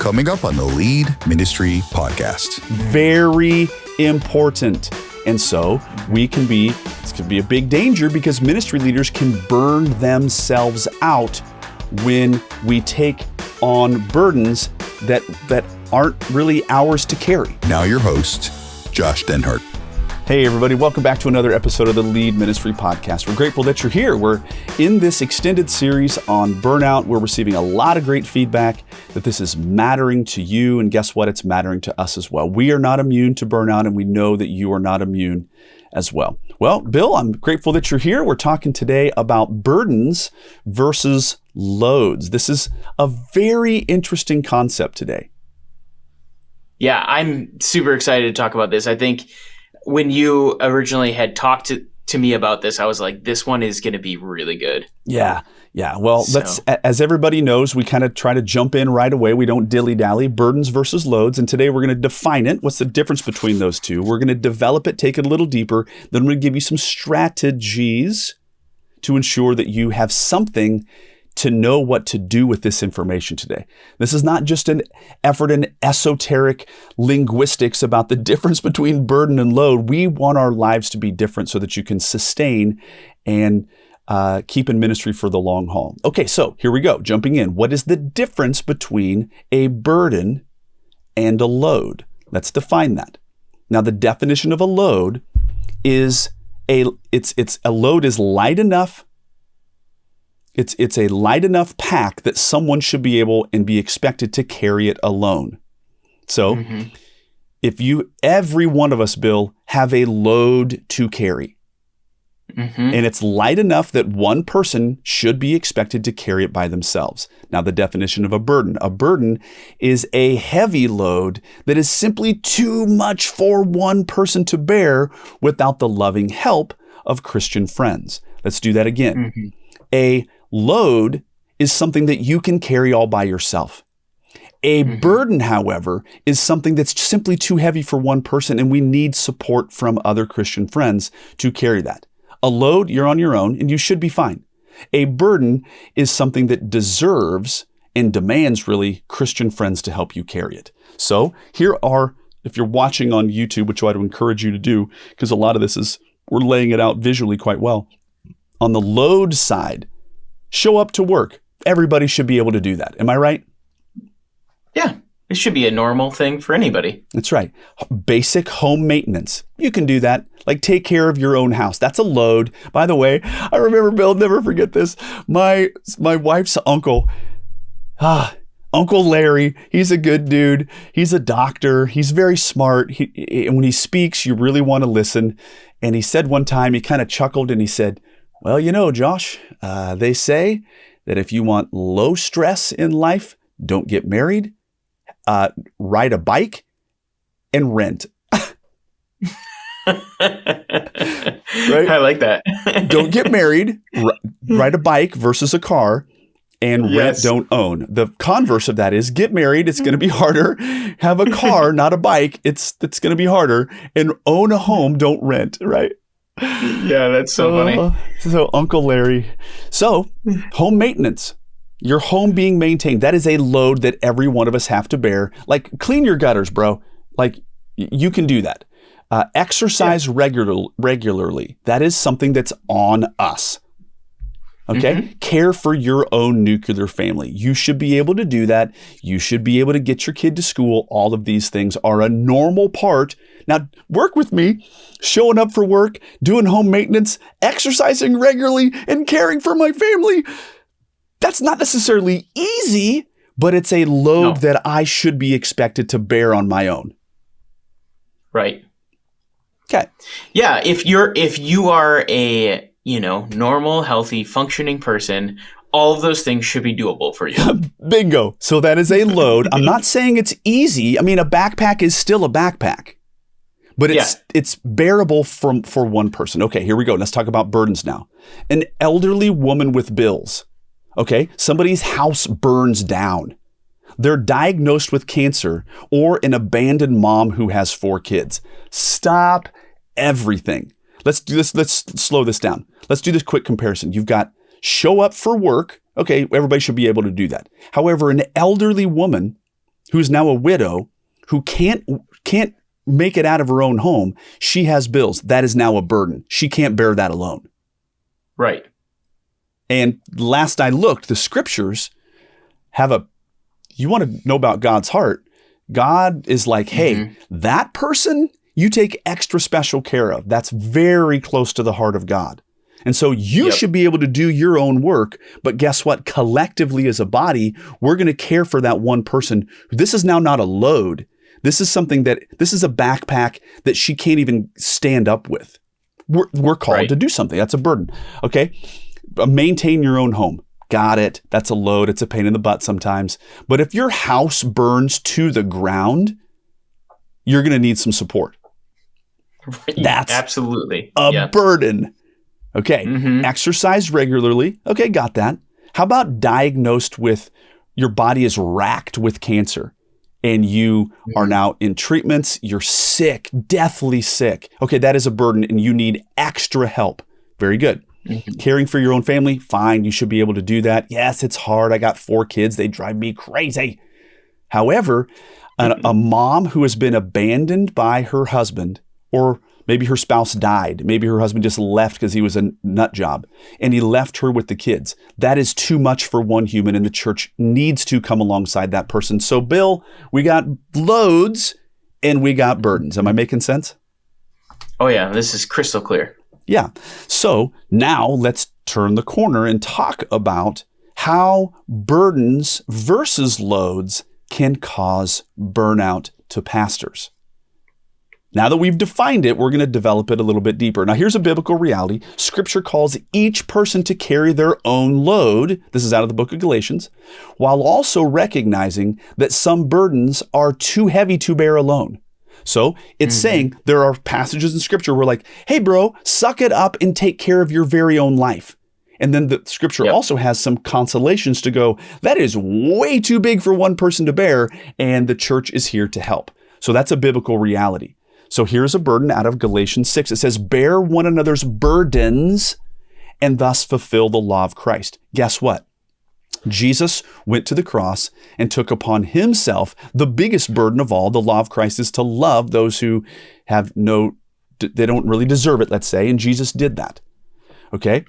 coming up on the Lead Ministry Podcast. Very important. And so this could be a big danger because ministry leaders can burn themselves out when we take on burdens that aren't really ours to carry. Now your host, Josh Denhart. Hey everybody, welcome back to another episode of the Lead Ministry Podcast. We're grateful that you're here. We're in this extended series on burnout. We're receiving a lot of great feedback that this is mattering to you, and guess what? It's mattering to us as well. We are not immune to burnout, and we know that you are not immune as well. Well, Bill, I'm grateful that you're here. We're talking today about burdens versus loads. This is a very interesting concept today. Yeah, I'm super excited to talk about this. I think when you originally had talked to me about this, I was like, this one is going to be really good. Yeah. Well, as everybody knows, we kind of try to jump in right away. We don't dilly-dally. Burdens versus loads. And today we're going to define it. What's the difference between those two? We're going to develop it, take it a little deeper. Then I'm going to give you some strategies to ensure that you have something to know what to do with this information today. This is not just an effort in esoteric linguistics about the difference between burden and load. We want our lives to be different so that you can sustain and keep in ministry for the long haul. Okay, so here we go. Jumping in. What is the difference between a burden and a load? Let's define that. Now, the definition of a load is a load is light enough. It's a light enough pack that someone should be able and be expected to carry it alone. So if every one of us, Bill, have a load to carry. And it's light enough that one person should be expected to carry it by themselves. Now, the definition of a burden. A burden is a heavy load that is simply too much for one person to bear without the loving help of Christian friends. Let's do that again. A load is something that you can carry all by yourself. A burden, however, is something that's simply too heavy for one person, and we need support from other Christian friends to carry that. A load, you're on your own, and you should be fine. A burden is something that deserves and demands, really, Christian friends to help you carry it. So here are, if you're watching on YouTube, which I would encourage you to do, because a lot of this we're laying it out visually quite well. On the load side, show up to work. Everybody should be able to do that. Am I right? Yeah, it should be a normal thing for anybody. That's right. Basic home maintenance. You can do that. Like take care of your own house. That's a load. By the way, I remember, Bill, never forget this. My wife's uncle, Uncle Larry, he's a good dude. He's a doctor. He's very smart. And when he speaks, you really want to listen. And he said one time, he kind of chuckled and he said, well, you know, Josh, they say that if you want low stress in life, don't get married, ride a bike, and rent. Right? I like that. Don't get married, ride a bike versus a car, and rent, don't own. The converse of that is get married, it's going to be harder. Have a car, not a bike, it's going to be harder. And own a home, don't rent, right? Yeah, that's so funny. So Uncle Larry. So home maintenance, your home being maintained, that is a load that every one of us have to bear. Like clean your gutters, bro. Like you can do that. Exercise regularly. That is something that's on us. Okay. Care for your own nuclear family. You should be able to do that. You should be able to get your kid to school. All of these things are a normal part. Now, work with me, showing up for work, doing home maintenance, exercising regularly, and caring for my family. That's not necessarily easy, but it's a load that I should be expected to bear on my own. Right. Okay. Yeah. If you are a normal, healthy, functioning person, all of those things should be doable for you. Bingo. So that is a load. I'm not saying it's easy. I mean, a backpack is still a backpack, but it's bearable for one person. Okay, here we go. Let's talk about burdens now. An elderly woman with bills. Okay, somebody's house burns down. They're diagnosed with cancer, or an abandoned mom who has 4 kids. Stop everything. Let's do this. Let's slow this down. Let's do this quick comparison. You've got show up for work. Okay, everybody should be able to do that. However, an elderly woman who's now a widow, who can't make it out of her own home. She has bills. That is now a burden. She can't bear that alone. Right. And last I looked, the scriptures you want to know about God's heart. God is like, hey, that person you take extra special care of. That's very close to the heart of God. And so you should be able to do your own work. But guess what? Collectively as a body, we're going to care for that one person. This is now not a load. This is this is a backpack that she can't even stand up with. We're called to do something. That's a burden. Okay. Maintain your own home. Got it. That's a load. It's a pain in the butt sometimes. But if your house burns to the ground, you're going to need some support. That's absolutely a burden. Okay. Exercise regularly. Okay. Got that. How about diagnosed with your body is racked with cancer and you are now in treatments. You're sick, deathly sick. Okay. That is a burden and you need extra help. Very good. Caring for your own family. Fine. You should be able to do that. Yes, it's hard. I got 4 kids. They drive me crazy. However, a mom who has been abandoned by her husband, or maybe her spouse died. Maybe her husband just left because he was a nut job and he left her with the kids. That is too much for one human, and the church needs to come alongside that person. So, Bill, we got loads and we got burdens. Am I making sense? Oh, yeah. This is crystal clear. Yeah. So now let's turn the corner and talk about how burdens versus loads can cause burnout to pastors. Now that we've defined it, we're going to develop it a little bit deeper. Now, here's a biblical reality. Scripture calls each person to carry their own load. This is out of the book of Galatians, while also recognizing that some burdens are too heavy to bear alone. So it's saying there are passages in Scripture where like, hey, bro, suck it up and take care of your very own life. And then the Scripture also has some consolations to go, that is way too big for one person to bear, and the church is here to help. So that's a biblical reality. So here's a burden out of Galatians 6. It says, bear one another's burdens and thus fulfill the law of Christ. Guess what? Jesus went to the cross and took upon himself the biggest burden of all. The law of Christ is to love those who they don't really deserve it, let's say, and Jesus did that. Okay?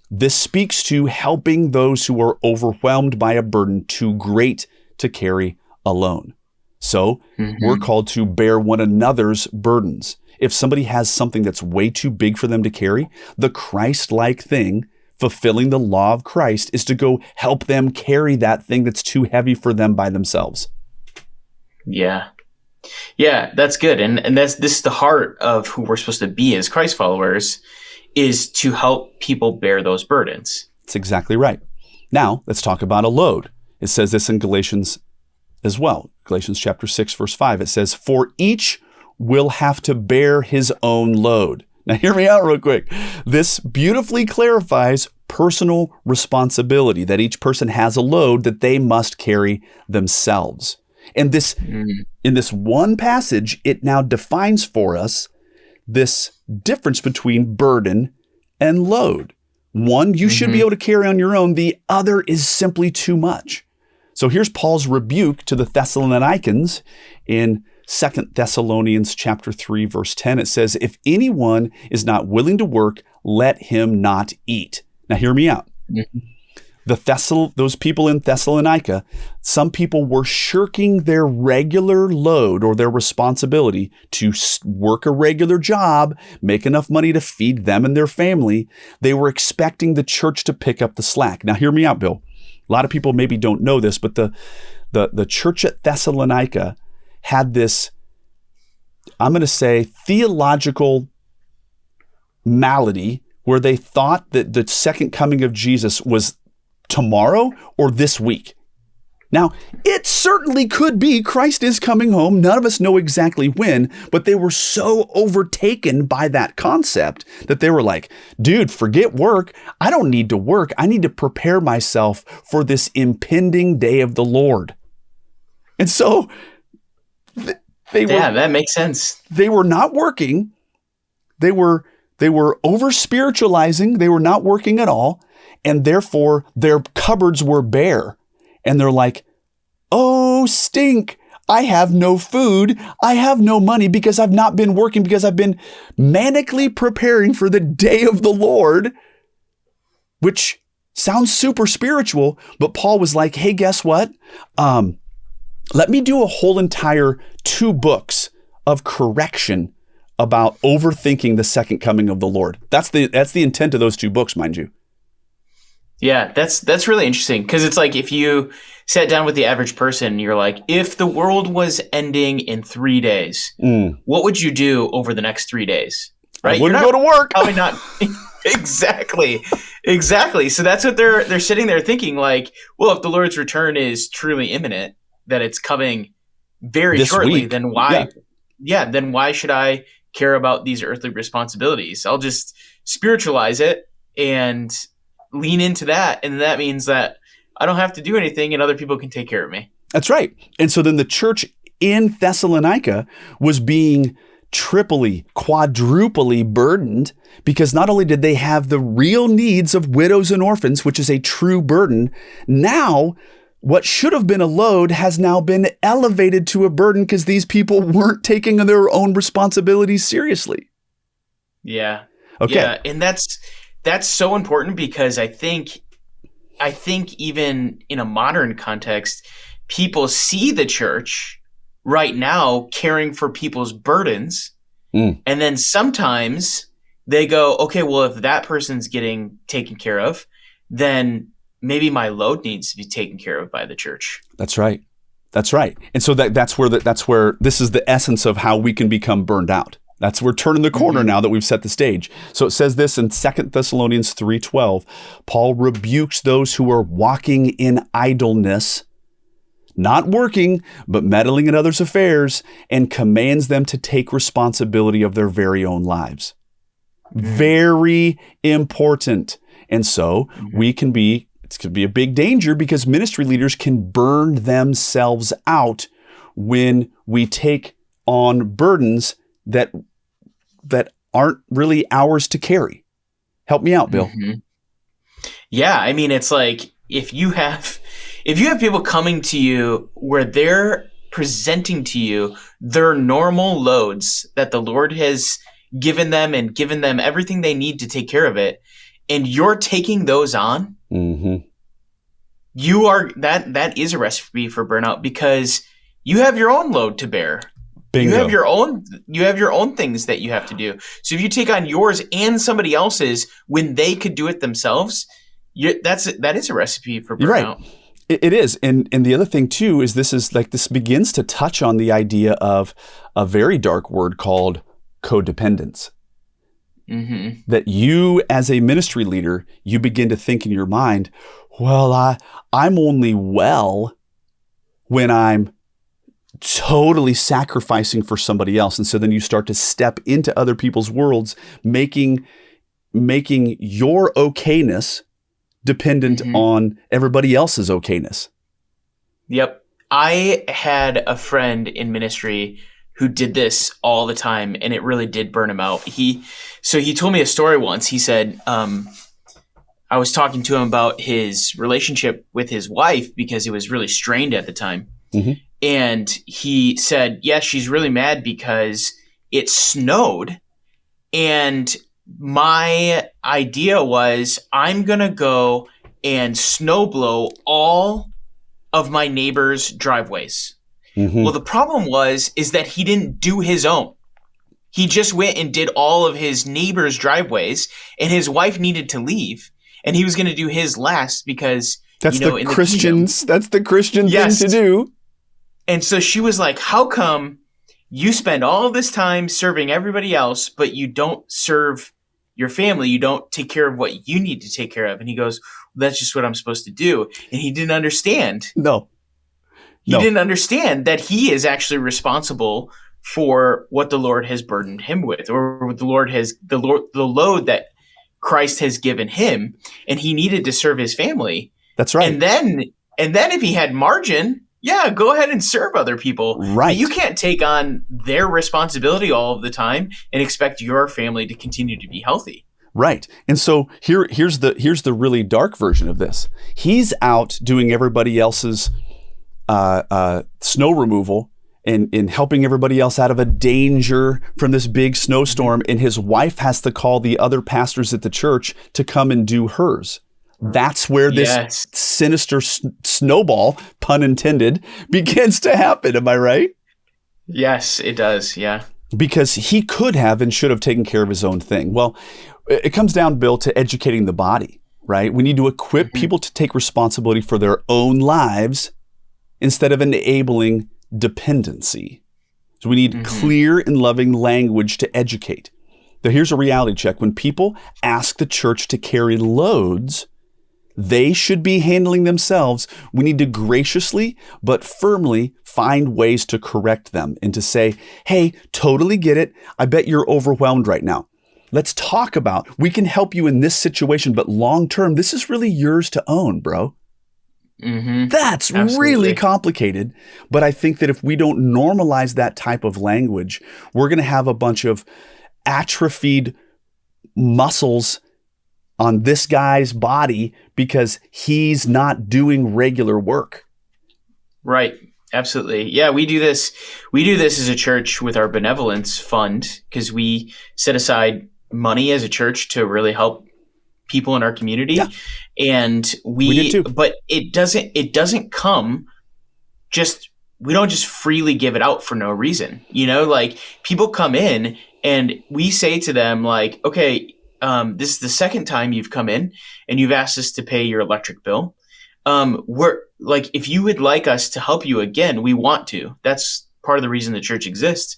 This speaks to helping those who are overwhelmed by a burden too great to carry alone. So we're called to bear one another's burdens. If somebody has something that's way too big for them to carry, the Christ-like thing, fulfilling the law of Christ, is to go help them carry that thing that's too heavy for them by themselves. Yeah, that's good. And this is the heart of who we're supposed to be as Christ followers, is to help people bear those burdens. That's exactly right. Now, let's talk about a load. It says this in Galatians as well. Galatians chapter 6, verse 5. It says, for each will have to bear his own load. Now, hear me out real quick. This beautifully clarifies personal responsibility, that each person has a load that they must carry themselves. And this, in this one passage, it now defines for us this difference between burden and load. One, you should be able to carry on your own. The other is simply too much. So here's Paul's rebuke to the Thessalonians in 2 Thessalonians chapter 3, verse 10. It says, if anyone is not willing to work, let him not eat. Now hear me out. Those people in Thessalonica, some people were shirking their regular load or their responsibility to work a regular job, make enough money to feed them and their family. They were expecting the church to pick up the slack. Now hear me out, Bill. A lot of people maybe don't know this, but the church at Thessalonica had this, I'm going to say, theological malady where they thought that the second coming of Jesus was tomorrow or this week. Now, it certainly could be Christ is coming home. None of us know exactly when, but they were so overtaken by that concept that they were like, dude, forget work. I don't need to work. I need to prepare myself for this impending day of the Lord. And so that makes sense. They were not working. They were over spiritualizing. They were not working at all. And therefore their cupboards were bare. And they're like, oh, stink. I have no food. I have no money because I've not been working, because I've been manically preparing for the day of the Lord, which sounds super spiritual. But Paul was like, hey, guess what? Let me do a whole entire 2 books of correction about overthinking the second coming of the Lord. That's the intent of those 2 books, mind you. Yeah, that's really interesting, because it's like if you sat down with the average person, you're like, if the world was ending in 3 days, what would you do over the next 3 days? Right? I wouldn't go to work. Probably not. Exactly. So that's what they're sitting there thinking, like, well, if the Lord's return is truly imminent, that it's coming very this shortly, week, then why? Then why should I care about these earthly responsibilities? I'll just spiritualize it and lean into that. And that means that I don't have to do anything and other people can take care of me. That's right. And so then the church in Thessalonica was being triply, quadruply burdened, because not only did they have the real needs of widows and orphans, which is a true burden, now what should have been a load has now been elevated to a burden because these people weren't taking their own responsibilities seriously. Yeah. Okay. Yeah. And that's so important, because I think even in a modern context, people see the church right now caring for people's burdens. And then sometimes they go, okay, well, if that person's getting taken care of, then maybe my load needs to be taken care of by the church. That's right. And so that's where this is the essence of how we can become burned out. We're turning the corner now that we've set the stage. So it says this in 2 Thessalonians 3:12, Paul rebukes those who are walking in idleness, not working, but meddling in others' affairs, and commands them to take responsibility of their very own lives. Very important. And so it could be a big danger, because ministry leaders can burn themselves out when we take on burdens that aren't really ours to carry. Help me out, Bill. Yeah, I mean, it's like if you have people coming to you where they're presenting to you their normal loads that the Lord has given them and given them everything they need to take care of it, and you're taking those on, you are that is a recipe for burnout, because you have your own load to bear. Bingo. You have your own things that you have to do. So if you take on yours and somebody else's when they could do it themselves, that is a recipe for burnout. You're right. It is. And the other thing too is this begins to touch on the idea of a very dark word called codependence. That you, as a ministry leader, you begin to think in your mind, well, I'm only well when I'm totally sacrificing for somebody else. And so then you start to step into other people's worlds, making your okayness dependent on everybody else's okayness. Yep. I had a friend in ministry who did this all the time, and it really did burn him out. He told me a story once. He said, I was talking to him about his relationship with his wife because it was really strained at the time. And he said, yeah, she's really mad because it snowed. And my idea was, I'm going to go and snow blow all of my neighbors' driveways. Well, the problem is that he didn't do his own. He just went and did all of his neighbors' driveways, and his wife needed to leave, and he was going to do his last because that's the Christian thing to do. And so she was like, how come you spend all this time serving everybody else, but you don't serve your family? You don't take care of what you need to take care of. And he goes, well, that's just what I'm supposed to do. And he didn't understand. He didn't understand that he is actually responsible for what the Lord has burdened him with, or what the load that Christ has given him, and he needed to serve his family. That's right. And then if he had margin, yeah, go ahead and serve other people. Right. But you can't take on their responsibility all of the time and expect your family to continue to be healthy. Right. And so here's the really dark version of this. He's out doing everybody else's snow removal, and helping everybody else out of a danger from this big snowstorm. And his wife has to call the other pastors at the church to come and do hers. That's where this sinister snowball, pun intended, begins to happen. Am I right? Yes, it does. Yeah. Because he could have and should have taken care of his own thing. Well, it comes down, Bill, to educating the body, right? We need to equip people to take responsibility for their own lives instead of enabling dependency. So we need clear and loving language to educate. Now, here's a reality check. When people ask the church to carry loads they should be handling themselves, we need to graciously but firmly find ways to correct them and to say, hey, totally get it. I bet you're overwhelmed right now. Let's talk about, we can help you in this situation, but long term, this is really yours to own, bro. That's absolutely really complicated. But I think that if we don't normalize that type of language, we're going to have a bunch of atrophied muscles on this guy's body because he's not doing regular work. Right. Absolutely. Yeah, we do this. We do this as a church with our benevolence fund because we set aside money as a church to really help people in our community. Yeah. And we do too. But it doesn't come just, we don't just freely give it out for no reason. You know, like people come in and we say to them like, okay, this is the second time you've come in and you've asked us to pay your electric bill. We're like, if you would like us to help you again, we want to. That's part of the reason the church exists.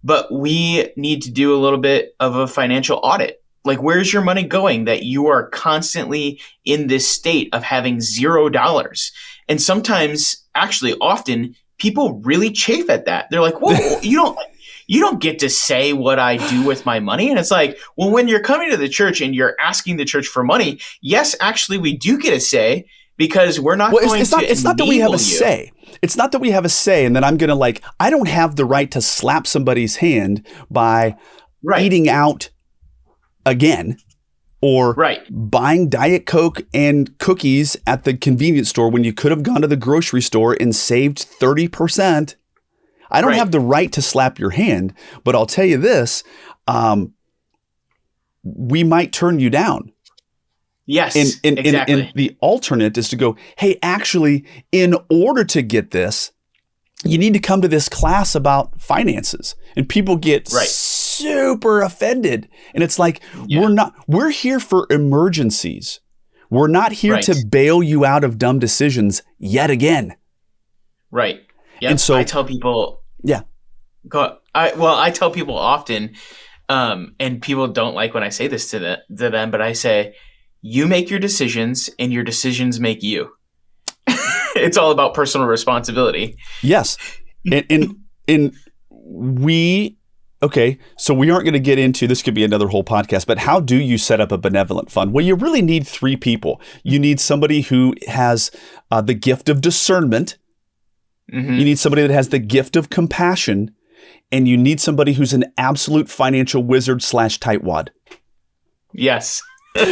But we need to do a little bit of a financial audit. Like, where's your money going that you are constantly in this state of having $0? And sometimes, actually, often people really chafe at that. They're like, whoa, you don't get to say what I do with my money. And it's like, well, when you're coming to the church and you're asking the church for money, yes, actually, we do get a say because we're not going to it's not that we have a say. It's not that we have a say and then I'm going to like, I don't have the right to slap somebody's hand by eating out again or buying Diet Coke and cookies at the convenience store when you could have gone to the grocery store and saved 30%. I don't have the right to slap your hand, but I'll tell you this, we might turn you down. Yes, exactly. And the alternate is to go, hey, actually, in order to get this, you need to come to this class about finances. And people get super offended. And it's like, we're here for emergencies. We're not here to bail you out of dumb decisions yet again. Right. Yeah. And so I tell people, I tell people often, and people don't like when I say this to them, but I say, you make your decisions and your decisions make you. It's all about personal responsibility. Yes. And we, okay, so we aren't going to get into, this could be another whole podcast, but how do you set up a benevolent fund? Well, you really need three people. You need somebody who has the gift of discernment. You need somebody that has the gift of compassion, and you need somebody who's an absolute financial wizard / tightwad. Yes. You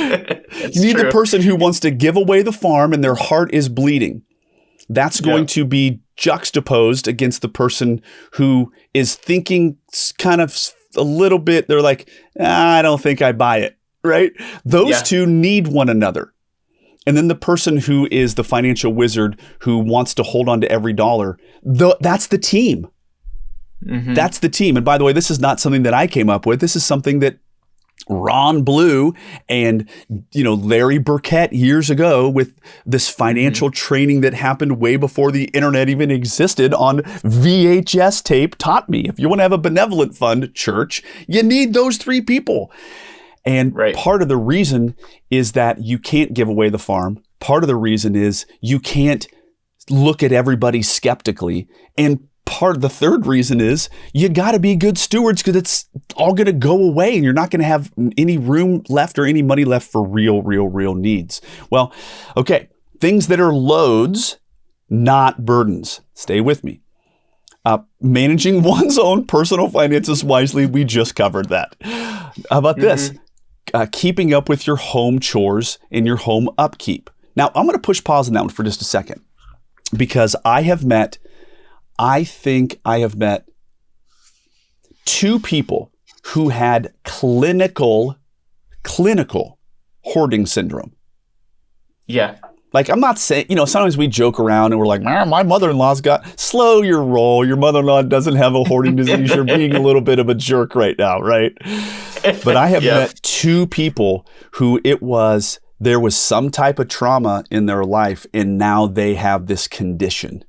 need the person who wants to give away the farm and their heart is bleeding. That's going to be juxtaposed against the person who is thinking kind of a little bit, they're like, I don't think I buy it, right? Those two need one another. And then the person who is the financial wizard who wants to hold on to every dollar, that's the team. That's the team. And by the way, this is not something that I came up with. This is something that Ron Blue and, Larry Burkett years ago with this financial training that happened way before the internet even existed on VHS tape taught me. If you want to have a benevolent fund, church, you need those three people. And part of the reason is that you can't give away the farm. Part of the reason is you can't look at everybody skeptically. And part of the third reason is you got to be good stewards because it's all going to go away and you're not going to have any room left or any money left for real needs. Well, okay, things that are loads, not burdens. Stay with me. Managing one's own personal finances wisely, we just covered that. How about this? Keeping up with your home chores and your home upkeep. Now, I'm going to push pause on that one for just a second because I have met I think I have met 2 people who had clinical hoarding syndrome. Yeah. Like, I'm not saying, sometimes we joke around and we're like, my mother-in-law's slow your roll. Your mother-in-law doesn't have a hoarding disease. You're being a little bit of a jerk right now, right? But I have met 2 people who there was some type of trauma in their life, and now they have this condition.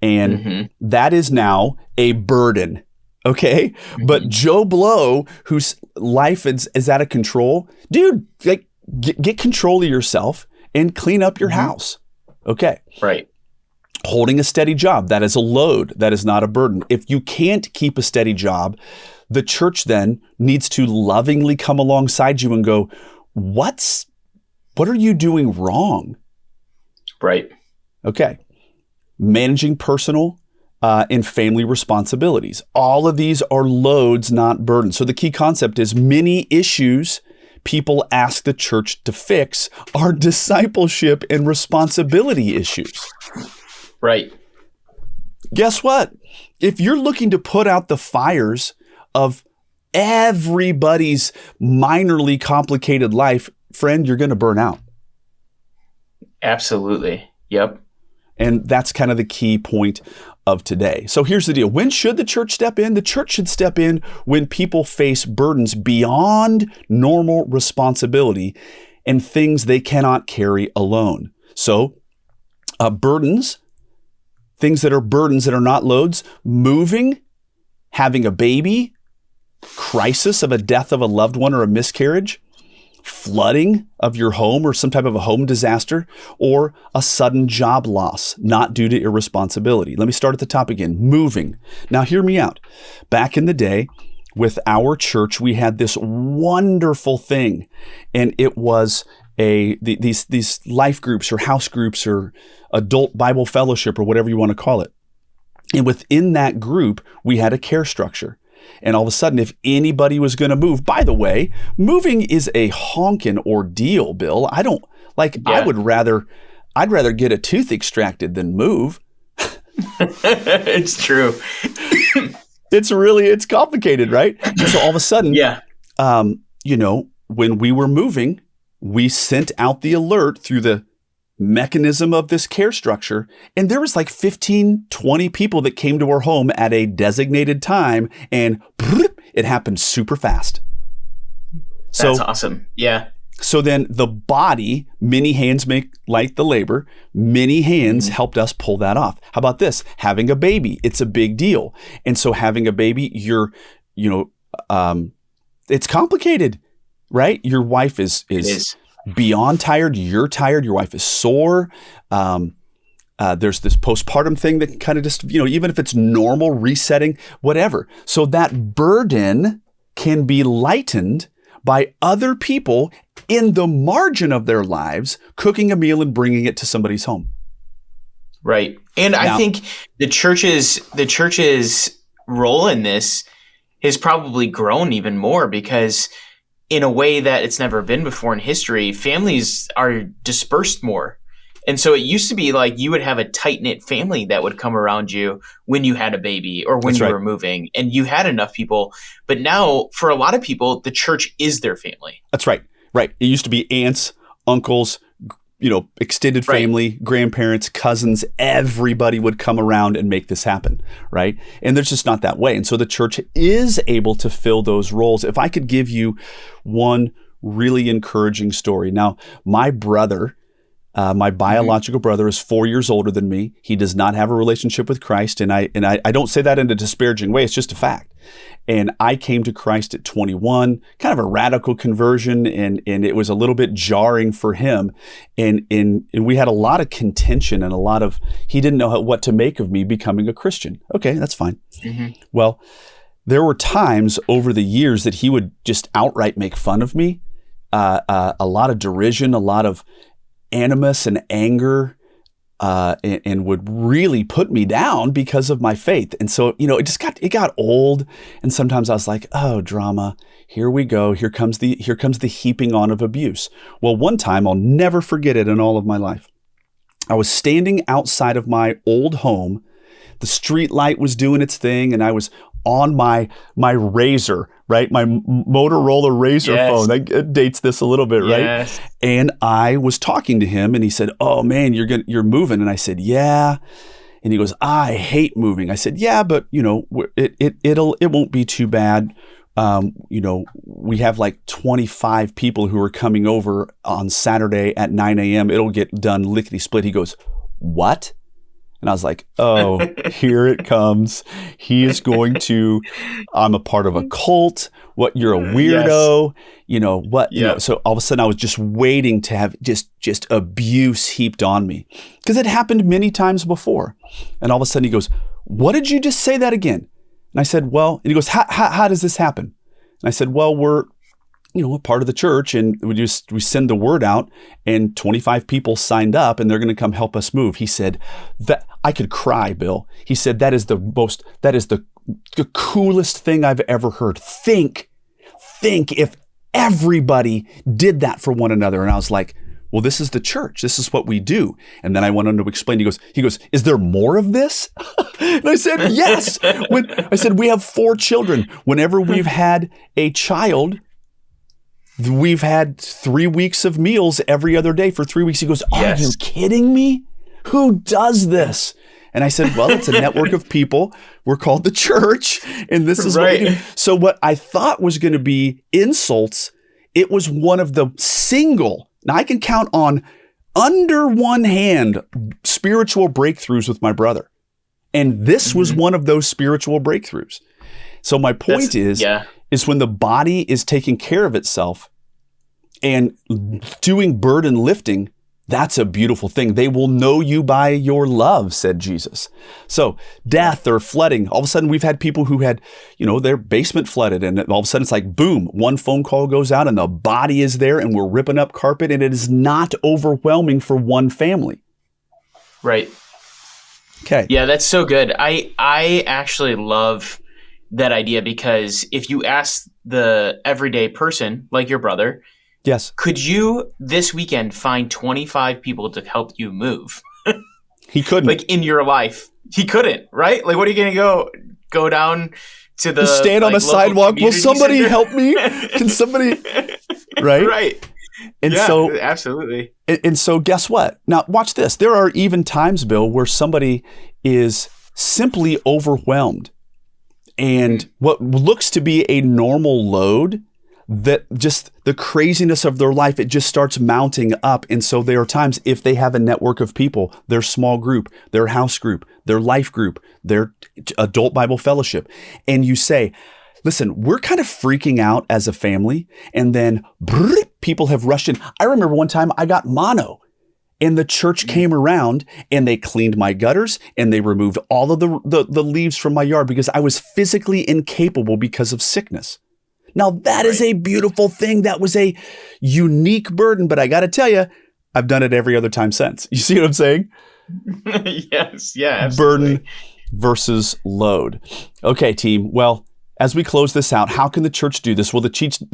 And that is now a burden. Okay. But Joe Blow, whose life is out of control, dude, like, get control of yourself and clean up your house. Okay. Right. Holding a steady job, that is a load. That is not a burden. If you can't keep a steady job, the church then needs to lovingly come alongside you and go, what are you doing wrong? Right. Okay. Managing personal and family responsibilities. All of these are loads, not burdens. So the key concept is many issues people ask the church to fix are discipleship and responsibility issues. Right. Guess what? If you're looking to put out the fires of everybody's minorly complicated life, friend, you're going to burn out. Absolutely. Yep. And that's kind of the key point of today. So here's the deal. When should the church step in? The church should step in when people face burdens beyond normal responsibility and things they cannot carry alone. So burdens, things that are burdens that are not loads, moving, having a baby, crisis of a death of a loved one or a miscarriage, flooding of your home or some type of a home disaster, or a sudden job loss, not due to irresponsibility. Let me start at the top again. Moving. Now, hear me out. Back in the day, with our church, we had this wonderful thing, and it was these life groups or house groups or adult Bible fellowship or whatever you want to call it. And within that group, we had a care structure. And all of a sudden, if anybody was going to move, by the way, moving is a honkin' ordeal, Bill. I'd rather get a tooth extracted than move. It's true. It's complicated, right? So all of a sudden, when we were moving, we sent out the alert through the mechanism of this care structure. And there was like 15, 20 people that came to our home at a time, and it happened super fast. That's awesome. Yeah. So then the body, many hands make light the labor. Many hands helped us pull that off. How about this? Having a baby, it's a big deal. And so having a baby, it's complicated, right? Your wife is beyond tired. You're tired. Your wife is sore. There's this postpartum thing that kind of just, even if it's normal resetting, whatever. So that burden can be lightened by other people in the margin of their lives, cooking a meal and bringing it to somebody's home. Right. And I think the church's role in this has probably grown even more, because in a way that it's never been before in history, families are dispersed more. And so it used to be like you would have a tight-knit family that would come around you when you had a baby or when you were moving, and you had enough people. But now, for a lot of people, the church is their family. That's right. Right. It used to be aunts, uncles, extended family, grandparents, cousins, everybody would come around and make this happen, right? And there's just not that way. And so the church is able to fill those roles. If I could give you one really encouraging story. Now, my brother, my biological brother, is 4 years older than me. He does not have a relationship with Christ. And I don't say that in a disparaging way. It's just a fact. And I came to Christ at 21, kind of a radical conversion, and it was a little bit jarring for him. And we had a lot of contention and he didn't know what to make of me becoming a Christian. Okay, that's fine. Mm-hmm. Well, there were times over the years that he would just outright make fun of me, a lot of derision, a lot of animus and anger, and would really put me down because of my faith. And so, it got old. And sometimes I was like, oh, drama, here we go. Here comes the heaping on of abuse. Well, one time, I'll never forget it in all of my life. I was standing outside of my old home the street light was doing its thing, and I was on my Razor, right? My Motorola Razor phone. That dates this a little bit, right? And I was talking to him, and he said, "Oh man, you're moving." And I said, "Yeah." And he goes, "I hate moving." I said, "Yeah, but it won't be too bad. We have like 25 people who are coming over on Saturday at 9 a.m. It'll get done lickety split." He goes, "What?" And I was like, "Oh, here it comes. He is going to, I'm a part of a cult. What, you're a weirdo. So all of a sudden I was just waiting to have just abuse heaped on me, because it happened many times before. And all of a sudden he goes, "What did you just say that again?" And I said, "Well," and he goes, how does this happen?" And I said, "Well, we're, a part of the church, and we send the word out, and 25 people signed up, and they're going to come help us move." He said that I could cry, Bill. He said, that is the coolest thing I've ever heard. Think if everybody did that for one another. And I was like, well, this is the church. This is what we do. And then I went on to explain. He goes, "Is there more of this?" And I said, "Yes." I said, "We have 4 children. Whenever we've had a child, we've had 3 weeks of meals every other day for 3 weeks." He goes, "Are you kidding me? Who does this?" And I said, "Well, it's a network of people. We're called the church, and this is what we do." So what I thought was going to be insults, it was one of the single, now I can count on under one hand, spiritual breakthroughs with my brother. And this was one of those spiritual breakthroughs. So my point is when the body is taking care of itself and doing burden lifting, that's a beautiful thing. "They will know you by your love," said Jesus. So death or flooding, all of a sudden we've had people who had, their basement flooded, and all of a sudden it's like, boom, one phone call goes out and the body is there, and we're ripping up carpet, and it is not overwhelming for one family. Right. Okay. Yeah, that's so good. I actually love that idea, because if you ask the everyday person like your brother, yes, could you this weekend find 25 people to help you move? He couldn't. Like in your life, he couldn't, right? Like, what are you going to go down to the stand on a sidewalk? Will somebody help me? Can somebody? Right. Right. And so absolutely. And so guess what? Now watch this. There are even times, Bill, where somebody is simply overwhelmed, and what looks to be a normal load, that just the craziness of their life, it just starts mounting up. And so there are times, if they have a network of people, their small group, their house group, their life group, their adult Bible fellowship, and you say, "Listen, we're kind of freaking out as a family," and then people have rushed in. I remember one time I got mono, and the church came around and they cleaned my gutters, and they removed all of the leaves from my yard because I was physically incapable because of sickness. Now that is a beautiful thing. That was a unique burden, but I got to tell you, I've done it every other time since. You see what I'm saying? Yes. Yeah. Absolutely. Burden versus load. Okay, team. Well, as we close this out, how can the church do this? Well, the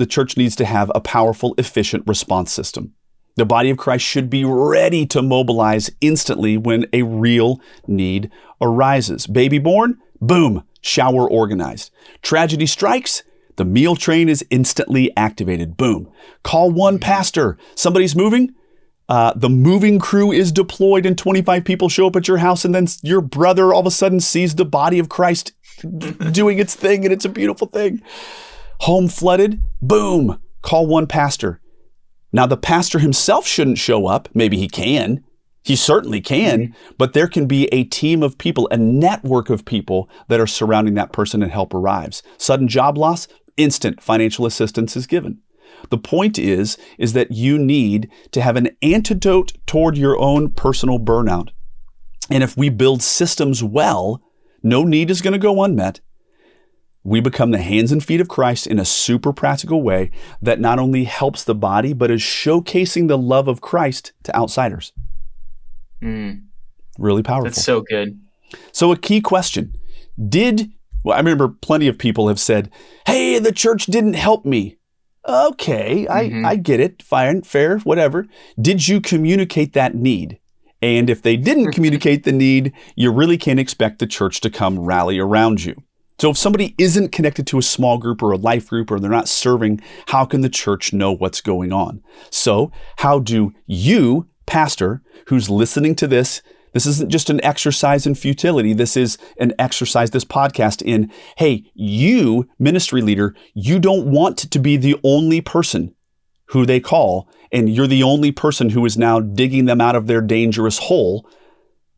church needs to have a powerful, efficient response system. The body of Christ should be ready to mobilize instantly when a real need arises. Baby born? Boom, shower organized. Tragedy strikes? The meal train is instantly activated. Boom. Call one pastor. Somebody's moving? The moving crew is deployed, and 25 people show up at your house, and then your brother all of a sudden sees the body of Christ doing its thing, and it's a beautiful thing. Home flooded? Boom. Call one pastor. Now, the pastor himself shouldn't show up. Maybe he can. He certainly can, but there can be a team of people, a network of people that are surrounding that person, and help arrives. Sudden job loss? Instant financial assistance is given. The point is that you need to have an antidote toward your own personal burnout. And if we build systems well, no need is going to go unmet. We become the hands and feet of Christ in a super practical way that not only helps the body, but is showcasing the love of Christ to outsiders. Really powerful. That's so good. So a key question. I remember plenty of people have said, "Hey, the church didn't help me." Okay, I get it. Fine, fair, whatever. Did you communicate that need? And if they didn't communicate the need, you really can't expect the church to come rally around you. So if somebody isn't connected to a small group or a life group, or they're not serving, how can the church know what's going on? So how do you, pastor, who's listening to this isn't just an exercise in futility. This is an exercise, this podcast in, hey, you, ministry leader, you don't want to be the only person who they call, and you're the only person who is now digging them out of their dangerous hole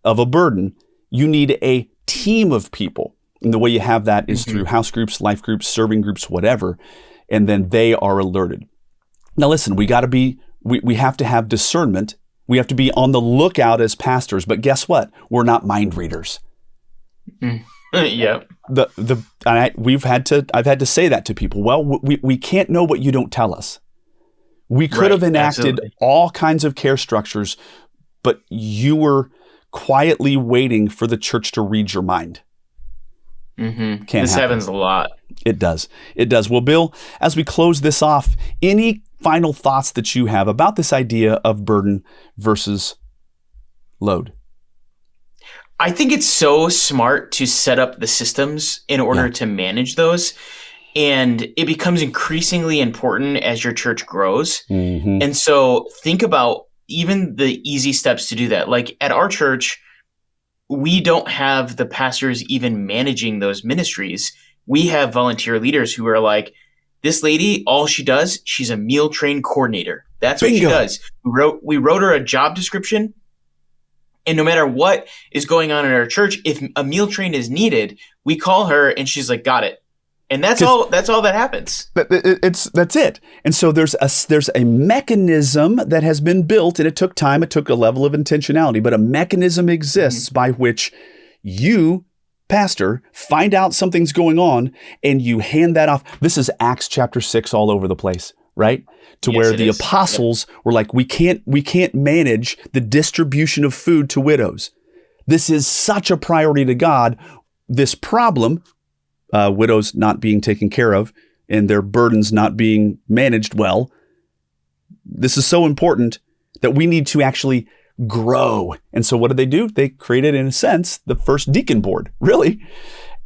of a burden. You need a team of people. And the way you have that is through house groups, life groups, serving groups, whatever. And then they are alerted. Now listen, we have to have discernment. We have to be on the lookout as pastors, but guess what? We're not mind readers. Yeah. I've had to say that to people. Well, we can't know what you don't tell us. We could have enacted all kinds of care structures, but you were quietly waiting for the church to read your mind. This happens a lot. It does. Well, Bill, as we close this off, any final thoughts that you have about this idea of burden versus load? I think it's so smart to set up the systems in order to manage those. And it becomes increasingly important as your church grows. And so think about even the easy steps to do that. Like at our church, we don't have the pastors even managing those ministries. We have volunteer leaders who are like, this lady, all she does, she's a meal train coordinator. That's what she does. We wrote her a job description. And no matter what is going on in our church, if a meal train is needed, we call her and she's like, got it. And that's all that happens. That's it. And so there's a mechanism that has been built, and it took time, it took a level of intentionality, but a mechanism exists by which you, pastor, find out something's going on and you hand that off. This is Acts chapter 6 all over the place, right? To where the apostles were like, we can't manage the distribution of food to widows. This is such a priority to God. This problem, widows not being taken care of and their burdens not being managed well. This is so important that we need to actually grow. And so what did they do? They created, in a sense, the first deacon board, really.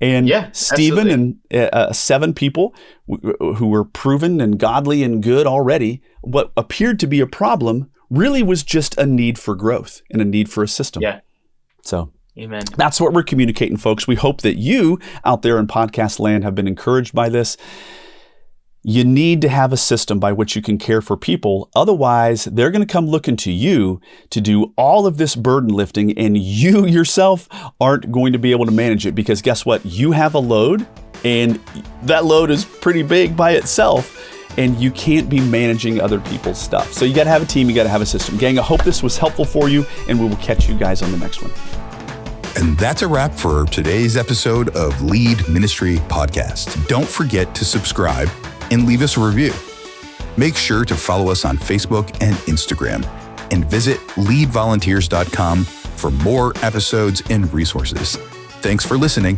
And Stephen and 7 people who were proven and godly and good already, what appeared to be a problem really was just a need for growth and a need for a system. Yeah. So amen. That's what we're communicating, folks. We hope that you out there in podcast land have been encouraged by this. You need to have a system by which you can care for people. Otherwise, they're going to come looking to you to do all of this burden lifting, and you yourself aren't going to be able to manage it because guess what? You have a load, and that load is pretty big by itself, and you can't be managing other people's stuff. So you got to have a team. You got to have a system. Gang, I hope this was helpful for you, and we will catch you guys on the next one. And that's a wrap for today's episode of Lead Ministry Podcast. Don't forget to subscribe and leave us a review. Make sure to follow us on Facebook and Instagram, and visit leadvolunteers.com for more episodes and resources. Thanks for listening.